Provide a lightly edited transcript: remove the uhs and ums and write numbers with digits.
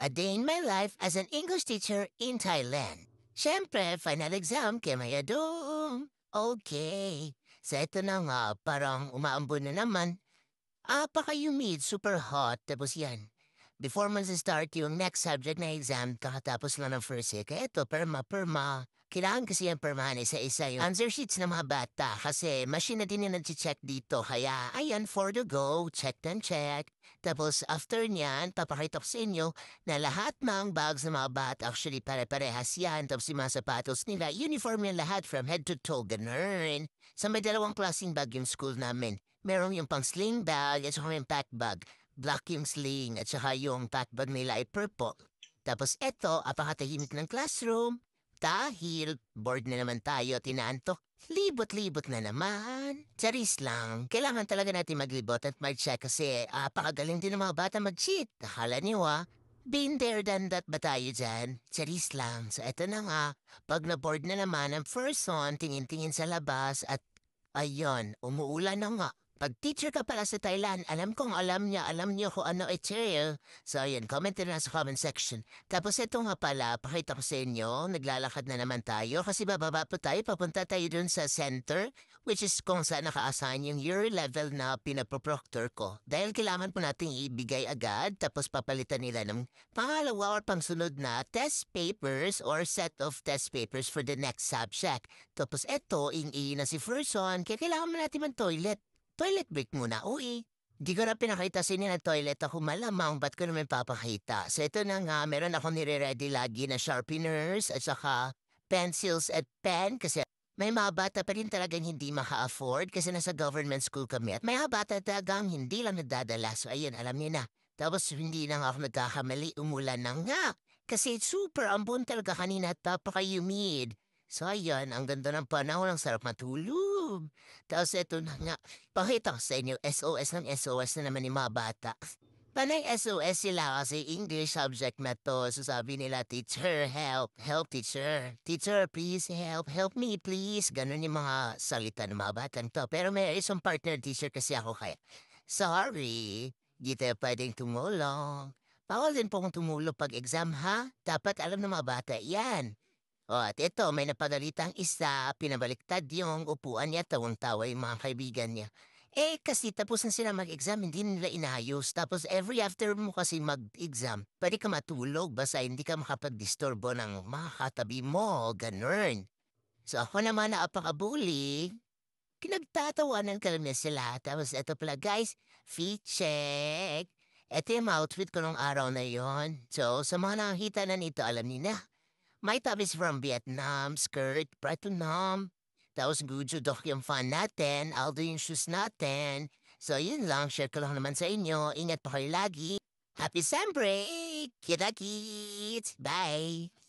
A day in my life as an English teacher in Thailand. Siyempre, final exam kaya may adum. Okay. So ito na nga, parang umaambon na naman. Apaka-humid, super hot, tapos yan. Before man start yung next subject na exam, kakatapos lang ng first year. Kaya ito, perma. Kailangan kasi yung permahan isa-isa yung answer sheets ng mga bata kasi machine na din yung nag-check dito. Kaya, ayan, for the go, check and check. Tapos after niyan, papakita ko sa inyo na lahat ng bags ng mga bata actually pare-parehas yan. Tapos yung mga sapatos nila, uniform yan lahat from head to toe, ganun. Sa may dalawang klaseng bag yung school namin. Meron yung pang sling bag at saka yung pack bag. Black yung sling at saka yung pack bag nila ay purple. Tapos eto, apakatahimik ng classroom. Dahil bored na naman tayo, tinaantok. Libot-libot na naman. Charis lang. Kailangan talaga natin maglibot at mag-check kasi apakagaling din ng mga bata mag-cheat. Akala niyo been there done that ba tayo dyan? Charis lang. So eto na nga, pag na-bored na naman ang first one, tingin-tingin sa labas at ayun, umuulan na nga. Pag teacher ka pala sa Thailand, alam kong alam niyo kung ano chill. So ayun, comment na sa comment section. Tapos ito nga pala, pakita ko sa inyo, naglalakad na naman tayo kasi bababa po tayo, papunta tayo dun sa center, which is kung saan naka-assign yung year level na pinaproproctor ko. Dahil kailangan po nating ibigay agad, tapos papalitan nila ng pangalawa or pangsunod na test papers or set of test papers for the next subject. Tapos eto, ing-i na si Ferson, kaya kailangan mo natin mag-toilet. Toilet break muna, uy. Di ko na pinakita sa inyo na toilet ako malamang, ba't ko naman papakita? So ito na nga, meron ako nire-ready lagi na sharpeners at saka pencils at pen kasi may mga bata pa rin talagang hindi maka-afford kasi nasa government school kami at may mga bata talagang hindi lang nagdadala. So ayun, alam niyo na. Tapos hindi na nga ako nagkakamali, umulan na nga. Kasi super ambon talaga kanina at napaka-humid. So ayan, ang ganda ng panahon, ang sarap matulog. Tapos eto na nga, pakita ko sa inyo, SOS ng SOS na naman yung mga bata. Panay SOS sila kasi English subject na to. So sabi nila, teacher, help teacher. Teacher, please help me please. Ganon yung mga salita ng mga batang to. Pero may isang partner teacher kasi ako kaya. Sorry, di tayo pwedeng tumulong. Bawal din pong tumulong pag exam ha. Dapat alam ng mga bata yan. O at ito, may napagalitang isa, pinabaliktad yung upuan niya, tawang-tawa yung mga kaibigan niya. Eh, kasi tapos na sila mag-exam, hindi nila inayos. Tapos every after mo kasi mag-exam, pwede ka matulog, basta hindi ka makapag-disturbo ng mga katabi mo, ganun. So ako naman na apakabuli, pinagtatawanan ka lang sila. Tapos eto pala guys, feet check. Ito yung outfit ko nung araw na yon. So sa mga nakakita na nito, alam niyo na. My top is from Vietnam, skirt, Pratunam. Tapos Gujudok yung fan natin, Aldo yung shoes natin. So yun lang, share ko lang naman sa inyo. Ingat pa kayo lagi. Happy Summer break! Kita kits! Bye!